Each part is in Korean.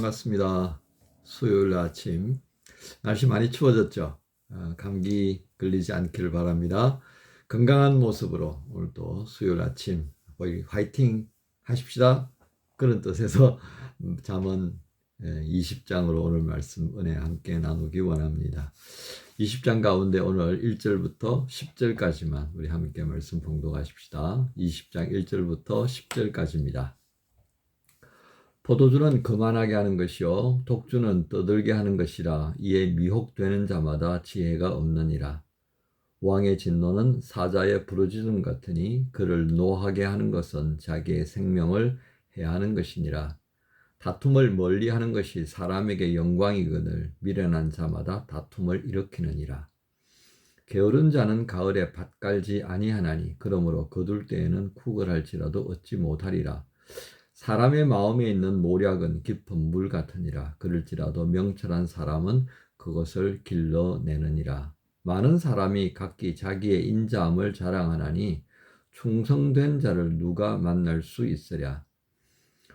반갑습니다. 수요일 아침 날씨 많이 추워졌죠. 감기 걸리지 않기를 바랍니다. 건강한 모습으로 오늘도 수요일 아침 화이팅 하십시다. 그런 뜻에서 잠언 20장으로 오늘 말씀 은혜 함께 나누기 원합니다. 20장 가운데 오늘 1절부터 10절까지만 우리 함께 말씀 봉독하십시다. 20장 1절부터 10절까지입니다. 포도주는 거만하게 하는 것이요 독주는 떠들게 하는 것이라. 이에 미혹되는 자마다 지혜가 없느니라. 왕의 진노는 사자의 부르짖음 같으니 그를 노하게 하는 것은 자기의 생명을 해하는 것이니라. 다툼을 멀리하는 것이 사람에게 영광이거늘 미련한 자마다 다툼을 일으키느니라. 게으른 자는 가을에 밭 갈지 아니하나니 그러므로 거둘 때에는 쿡을 할지라도 얻지 못하리라. 사람의 마음에 있는 모략은 깊은 물 같으니라. 그럴지라도 명철한 사람은 그것을 길러내느니라. 많은 사람이 각기 자기의 인자함을 자랑하나니 충성된 자를 누가 만날 수 있으랴.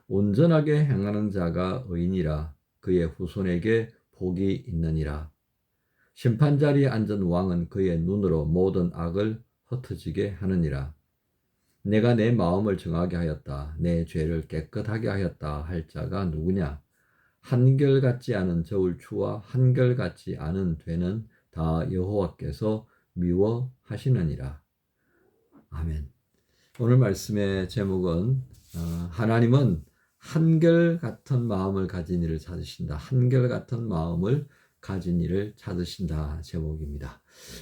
온전하게 행하는 자가 의인이라. 그의 후손에게 복이 있느니라. 심판자리에 앉은 왕은 그의 눈으로 모든 악을 흩어지게 하느니라. 내가 내 마음을 정하게 하였다. 내 죄를 깨끗하게 하였다 할 자가 누구냐? 한결같지 않은 저울추와 한결같지 않은 되는 다 여호와께서 미워하시느니라. 아멘. 오늘 말씀의 제목은 하나님은 한결같은 마음을 가진 이를 찾으신다. 한결같은 마음을 가진 이를 찾으신다 제목입니다.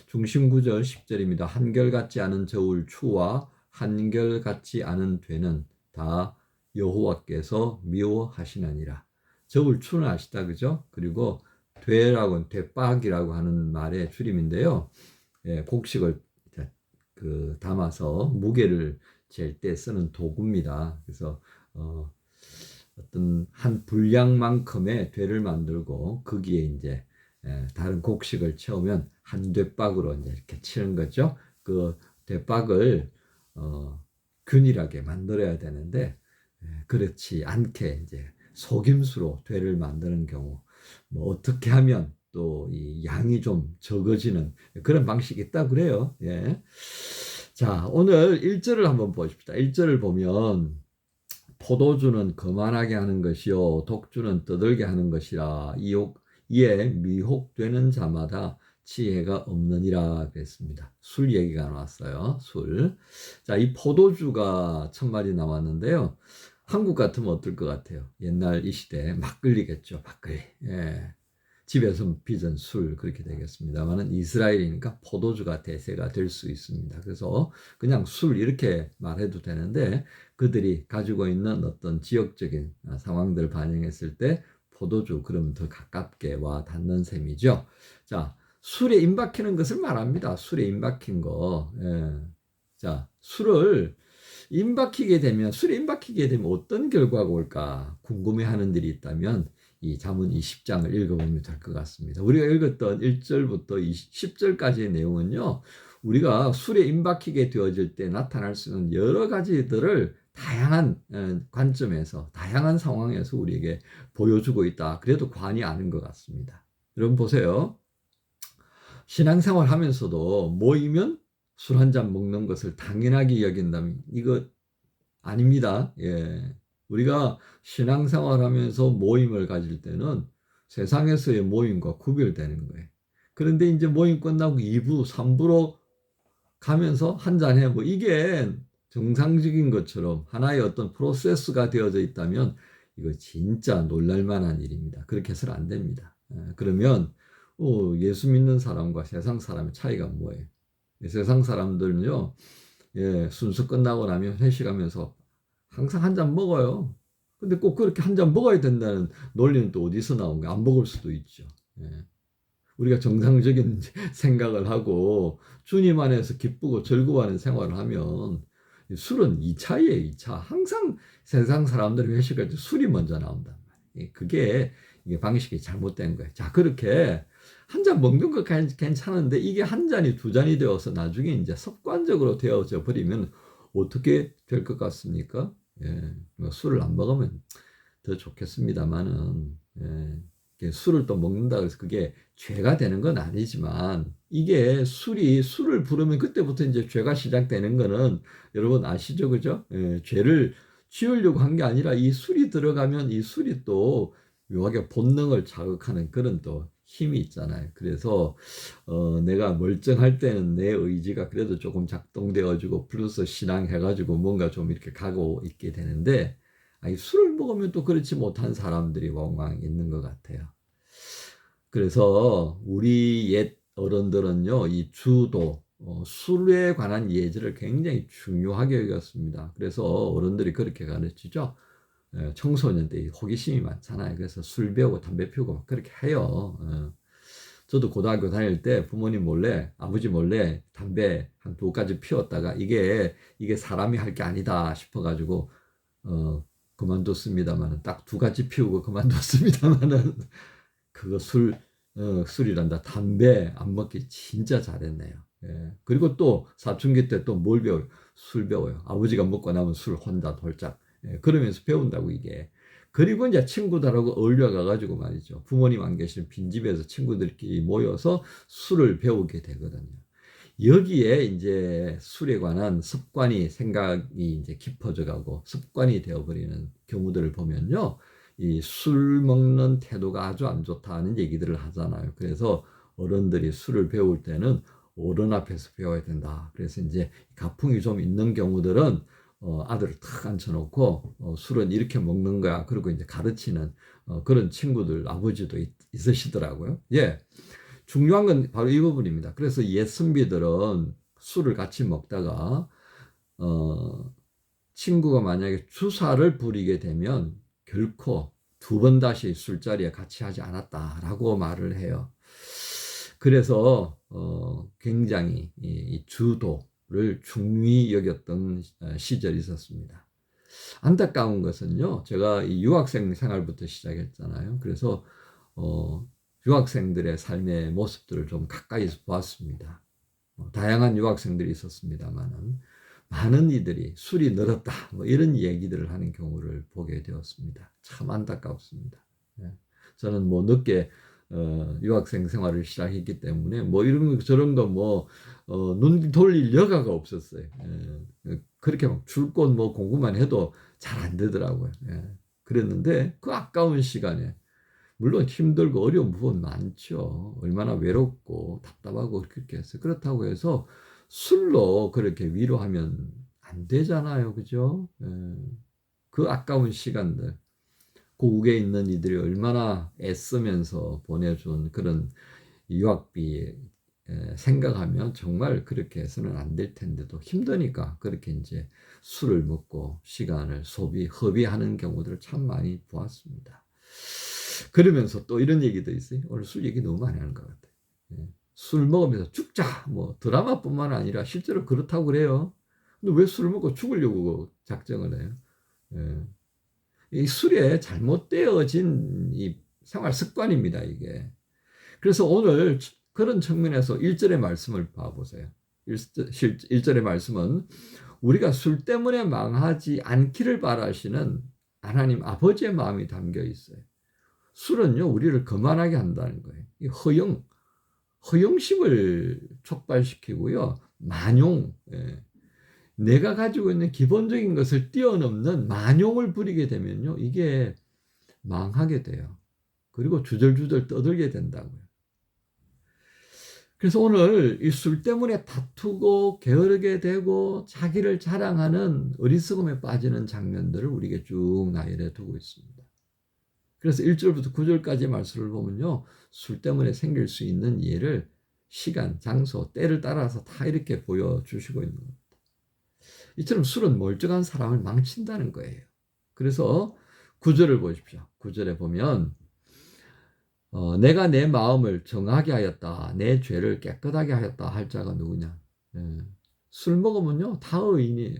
중심 구절 10절입니다. 한결같지 않은 저울추와 한결같지 않은 되는 다 여호와께서 미워하시느니라. 저울추는 아시다 그죠? 그리고 되라고는 되박이라고 하는 말의 줄임인데요. 곡식을 담아서 무게를 잴 때 쓰는 도구입니다. 그래서 어떤 한 분량만큼의 되를 만들고 거기에 이제 다른 곡식을 채우면 한 되박으로 이제 이렇게 치는 거죠. 그 되박을 균일하게 만들어야 되는데 그렇지 않게 이제 속임수로 되를 만드는 경우 뭐 어떻게 하면 또 이 양이 좀 적어지는 그런 방식이 있다 그래요. 예. 자, 오늘 1절을 한번 보십시다. 1절을 보면 포도주는 거만하게 하는 것이요 독주는 떠들게 하는 것이라. 이에 미혹되는 자마다 지혜가 없느니라 그랬습니다. 술 얘기가 나왔어요. 술. 자, 이 포도주가 천말이 나왔는데요. 한국 같으면 어떨 것 같아요? 옛날 이 시대에 막걸리겠죠. 막걸리. 예. 집에서 빚은 술 그렇게 되겠습니다만은 이스라엘이니까 포도주가 대세가 될 수 있습니다. 그래서 그냥 술 이렇게 말해도 되는데 그들이 가지고 있는 어떤 지역적인 상황들을 반영했을 때 포도주 그러면 더 가깝게 와 닿는 셈이죠. 자, 술에 임박히는 것을 말합니다. 술에 임박힌 거. 예. 자, 술에 임박히게 되면 어떤 결과가 올까 궁금해하는 일이 있다면 이 잠언 20장을 읽어보면 될 것 같습니다. 우리가 읽었던 1절부터 10절까지의 내용은요. 우리가 술에 임박히게 되어질 때 나타날 수 있는 여러 가지들을 다양한 관점에서 다양한 상황에서 우리에게 보여주고 있다. 그래도 과언이 아닌 것 같습니다. 여러분 보세요. 신앙생활 하면서도 모이면 술 한 잔 먹는 것을 당연하게 여긴다면 이거 아닙니다. 예. 우리가 신앙생활 하면서 모임을 가질 때는 세상에서의 모임과 구별되는 거예요. 그런데 이제 모임 끝나고 2부, 3부로 가면서 한잔 해보 이게 정상적인 것처럼 하나의 어떤 프로세스가 되어져 있다면 이거 진짜 놀랄만한 일입니다. 그렇게 해서는 안 됩니다. 그러면 예수 믿는 사람과 세상 사람의 차이가 뭐예요? 세상 사람들은요, 순서 끝나고 나면 회식하면서 항상 한 잔 먹어요. 근데 꼭 그렇게 한 잔 먹어야 된다는 논리는 또 어디서 나온 거야? 안 먹을 수도 있죠. 우리가 정상적인 생각을 하고 주님 안에서 기쁘고 즐거워하는 생활을 하면 술은 2차예요, 2차. 항상 세상 사람들이 회식할 때 술이 먼저 나온단 말이에요. 이게 방식이 잘못된 거예요. 자, 그렇게 한 잔 먹는 거 괜찮은데 이게 한 잔이 두 잔이 되어서 나중에 이제 습관적으로 되어져 버리면 어떻게 될 것 같습니까? 술을 안 먹으면 더 좋겠습니다만은 술을 또 먹는다 그래서 그게 죄가 되는 건 아니지만 이게 술을 부르면 그때부터 이제 죄가 시작되는 거는 여러분 아시죠? 그죠? 죄를 지으려고 한 게 아니라 이 술이 들어가면 이 술이 또 묘하게 본능을 자극하는 그런 또 힘이 있잖아요. 그래서 내가 멀쩡할 때는 내 의지가 그래도 조금 작동되어지고 플러스 신앙 해가지고 뭔가 좀 이렇게 가고 있게 되는데 아니, 술을 먹으면 또 그렇지 못한 사람들이 왕왕 있는 것 같아요. 그래서 우리 옛 어른들은요, 이 주도, 술에 관한 예절을 굉장히 중요하게 여겼습니다. 그래서 어른들이 그렇게 가르치죠. 청소년 때 호기심이 많잖아요. 그래서 술 배우고 담배 피우고 막 그렇게 해요. 저도 고등학교 다닐 때 부모님 몰래, 아버지 몰래 담배 한 두 가지 피웠다가 이게 사람이 할 게 아니다 싶어가지고, 그만뒀습니다만은 딱 두 가지 피우고 그만뒀습니다만은 그거 술이란다. 담배 안 먹기 진짜 잘했네요. 그리고 또 사춘기 때 또 뭘 배워요? 술 배워요. 아버지가 먹고 나면 술 혼자 돌짝. 그러면서 배운다고 이게. 그리고 이제 친구들하고 어울려 가가지고 말이죠. 부모님 안 계시는 빈집에서 친구들끼리 모여서 술을 배우게 되거든요. 여기에 이제 술에 관한 생각이 이제 깊어져 가고 습관이 되어버리는 경우들을 보면요. 이 술 먹는 태도가 아주 안 좋다는 얘기들을 하잖아요. 그래서 어른들이 술을 배울 때는 어른 앞에서 배워야 된다. 그래서 이제 가풍이 좀 있는 경우들은 아들을 탁 앉혀놓고 술은 이렇게 먹는 거야. 그리고 이제 가르치는 그런 친구들 아버지도 있으시더라고요. 예. 중요한 건 바로 이 부분입니다. 그래서 옛 선비들은 술을 같이 먹다가 친구가 만약에 주사를 부리게 되면 결코 두 번 다시 술자리에 같이 하지 않았다라고 말을 해요. 그래서 굉장히 이 주도를 중히 여겼던 시절이 있었습니다. 안타까운 것은요, 제가 이 유학생 생활부터 시작했잖아요. 그래서 유학생들의 삶의 모습들을 좀 가까이서 보았습니다. 다양한 유학생들이 있었습니다만은 많은 이들이 술이 늘었다 뭐 이런 얘기들을 하는 경우를 보게 되었습니다. 참 안타깝습니다. 저는 뭐 늦게 유학생 생활을 시작했기 때문에 뭐 이런 거 저런 거 뭐 눈 돌릴 여가가 없었어요. 그렇게 막 줄곧 뭐 공부만 해도 잘 안 되더라고요. 그랬는데 그 아까운 시간에 물론 힘들고 어려운 부분 많죠. 얼마나 외롭고 답답하고 그렇게 했어요. 그렇다고 해서 술로 그렇게 위로하면 안 되잖아요. 그죠? 그 아까운 시간들. 고국에 있는 이들이 얼마나 애쓰면서 보내준 그런 유학비 생각하면 정말 그렇게 해서는 안 될 텐데도 힘드니까 그렇게 이제 술을 먹고 시간을 허비하는 경우들을 참 많이 보았습니다. 그러면서 또 이런 얘기도 있어요. 오늘 술 얘기 너무 많이 하는 것 같아요. 술 먹으면서 죽자. 뭐 드라마뿐만 아니라 실제로 그렇다고 그래요. 근데 왜 술을 먹고 죽으려고 작정을 해요? 이 술에 잘못되어진 이 생활 습관입니다, 이게. 그래서 오늘 그런 측면에서 1절의 말씀을 봐보세요. 1절의 말씀은 우리가 술 때문에 망하지 않기를 바라시는 하나님 아버지의 마음이 담겨 있어요. 술은요, 우리를 거만하게 한다는 거예요. 이 허영심을 촉발시키고요, 만용, 내가 가지고 있는 기본적인 것을 뛰어넘는 만용을 부리게 되면요, 이게 망하게 돼요. 그리고 주절주절 떠들게 된다고요. 그래서 오늘 이 술 때문에 다투고 게으르게 되고 자기를 자랑하는 어리석음에 빠지는 장면들을 우리에게 쭉 나열해 두고 있습니다. 그래서 1절부터 9절까지 말씀을 보면요, 술 때문에 생길 수 있는 예를 시간, 장소, 때를 따라서 다 이렇게 보여주시고 있는 겁니다. 이처럼 술은 멀쩡한 사람을 망친다는 거예요. 그래서 9절을 보십시오. 9절에 보면 내가 내 마음을 정하게 하였다. 내 죄를 깨끗하게 하였다 할 자가 누구냐. 술 먹으면요 다 의인이에요.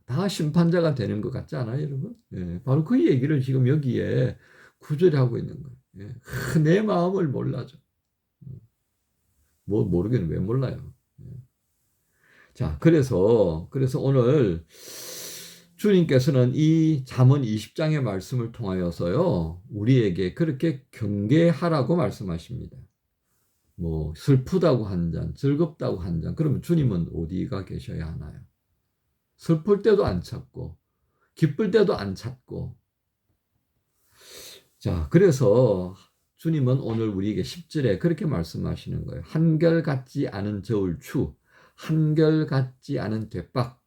다 심판자가 되는 것 같지 않아요, 여러분? 바로 그 얘기를 지금 여기에 9절에 하고 있는 거예요. 내 마음을 몰라줘. 뭐 모르겠는 왜 몰라요. 자, 그래서 오늘 주님께서는 이 잠언 20장의 말씀을 통하여서요, 우리에게 그렇게 경계하라고 말씀하십니다. 뭐 슬프다고 한 잔, 즐겁다고 한 잔, 그러면 주님은 어디가 계셔야 하나요? 슬플 때도 안 찾고 기쁠 때도 안 찾고. 자, 그래서 주님은 오늘 우리에게 10절에 그렇게 말씀하시는 거예요. 한결같지 않은 저울추, 한결같지 않은 되박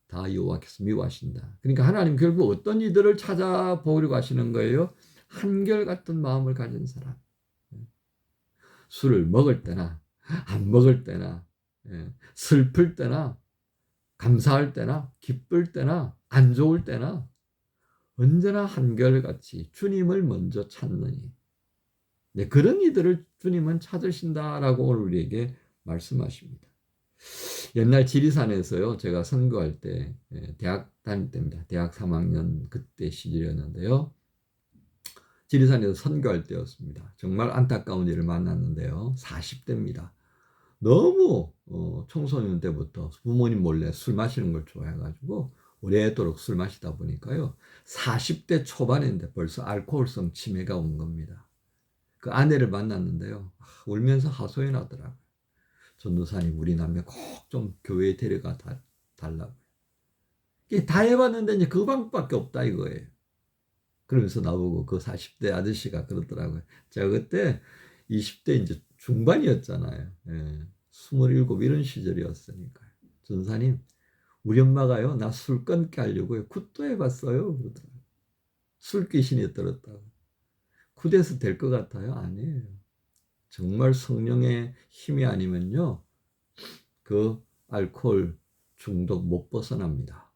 다 여호와께서 미워하신다. 그러니까 하나님 결국 어떤 이들을 찾아보려고 하시는 거예요? 한결같은 마음을 가진 사람. 술을 먹을 때나 안 먹을 때나, 슬플 때나 감사할 때나 기쁠 때나 안 좋을 때나 언제나 한결같이 주님을 먼저 찾느니. 네, 그런 이들을 주님은 찾으신다라고 오늘 우리에게 말씀하십니다. 옛날 지리산에서요, 제가 선교할 때, 대학 다닐 때입니다. 대학 3학년 그때 시절이었는데요. 지리산에서 선교할 때였습니다. 정말 안타까운 일을 만났는데요. 40대입니다. 너무 청소년 때부터 부모님 몰래 술 마시는 걸 좋아해가지고 오래도록 술 마시다 보니까요, 40대 초반인데 벌써 알코올성 치매가 온 겁니다. 그 아내를 만났는데요, 울면서 하소연하더라고요. 전도사님, 우리 남매 꼭 좀 교회에 데려가 달라고요. 다 해봤는데 이제 그 방법밖에 없다 이거예요. 그러면서 나보고 그 40대 아저씨가 그러더라고요. 제가 그때 20대 이제 중반이었잖아요. 27 이런 시절이었으니까요. 전사님, 우리 엄마가요, 나 술 끊게 하려고요, 굿도 해봤어요. 그러더라고요. 술 귀신이 들었다고. 굿에서 될 것 같아요? 아니에요. 정말 성령의 힘이 아니면요, 그 알코올 중독 못 벗어납니다.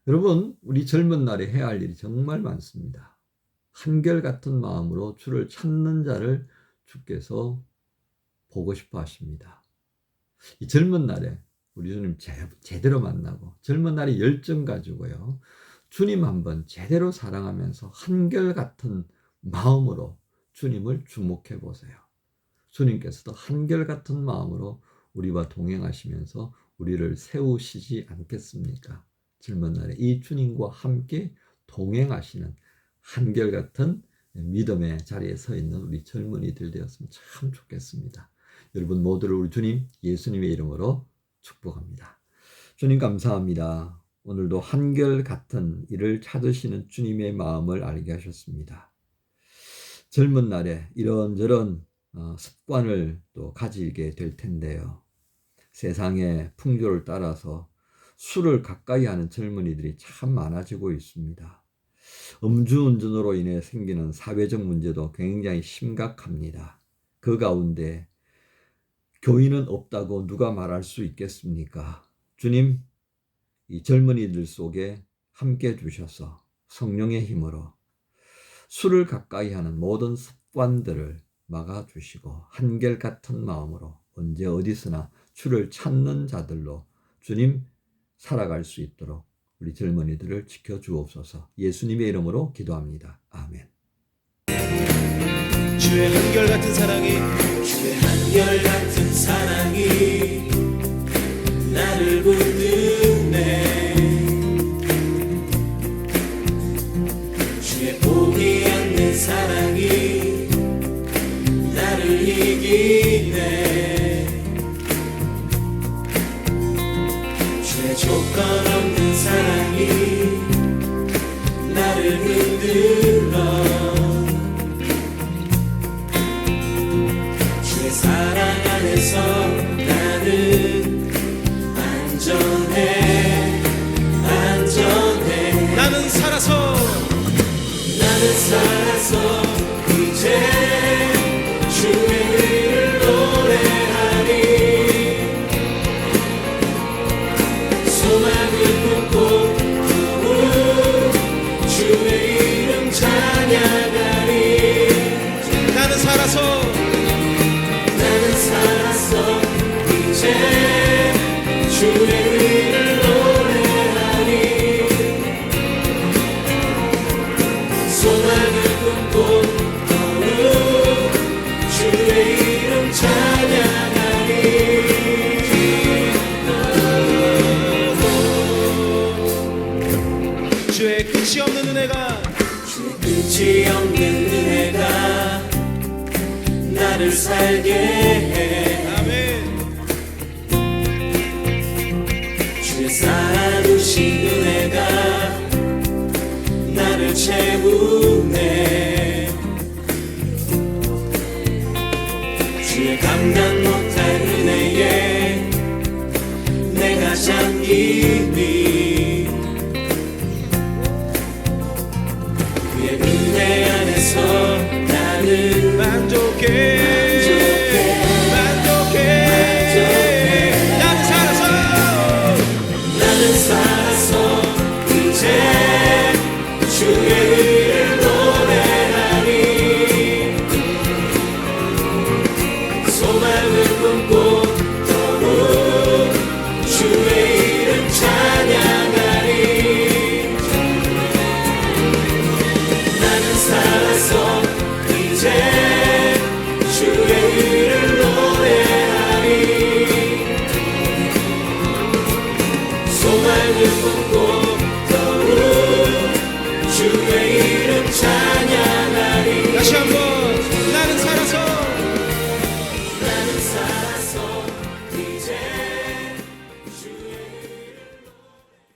여러분, 우리 젊은 날에 해야 할 일이 정말 많습니다. 한결같은 마음으로 주를 찾는 자를 주께서 보고 싶어 하십니다. 이 젊은 날에 우리 주님 제대로 만나고, 젊은 날에 열정 가지고요, 주님 한번 제대로 사랑하면서 한결같은 마음으로 주님을 주목해 보세요. 주님께서도 한결같은 마음으로 우리와 동행하시면서 우리를 세우시지 않겠습니까? 젊은 날에 이 주님과 함께 동행하시는 한결같은 믿음의 자리에 서 있는 우리 젊은이들 되었으면 참 좋겠습니다. 여러분 모두를 우리 주님 예수님의 이름으로 축복합니다. 주님 감사합니다. 오늘도 한결같은 이를 찾으시는 주님의 마음을 알게 하셨습니다. 젊은 날에 이런저런 습관을 또 가지게 될 텐데요. 세상의 풍조를 따라서 술을 가까이 하는 젊은이들이 참 많아지고 있습니다. 음주운전으로 인해 생기는 사회적 문제도 굉장히 심각합니다. 그 가운데 교인은 없다고 누가 말할 수 있겠습니까? 주님, 이 젊은이들 속에 함께 주셔서 성령의 힘으로 술을 가까이 하는 모든 습관들을 막아주시고 한결같은 마음으로 언제 어디서나 주를 찾는 자들로 주님 살아갈 수 있도록 우리 젊은이들을 지켜주옵소서. 예수님의 이름으로 기도합니다. 아멘. 주의 한결같은 사랑이, 주의 한결같은 사랑이 나를 붙드네. 주의 보기 않는 사랑이 나를 이기네. 주의 조건 없는 사랑이 나를 흔들어. 주의 사랑 안에서 나는 안전해, 안전해. 나는 살아서 이제 주의 의를 노래하니. 소망을 품고 주의 이름 찬양하니. 나는 살아서 살게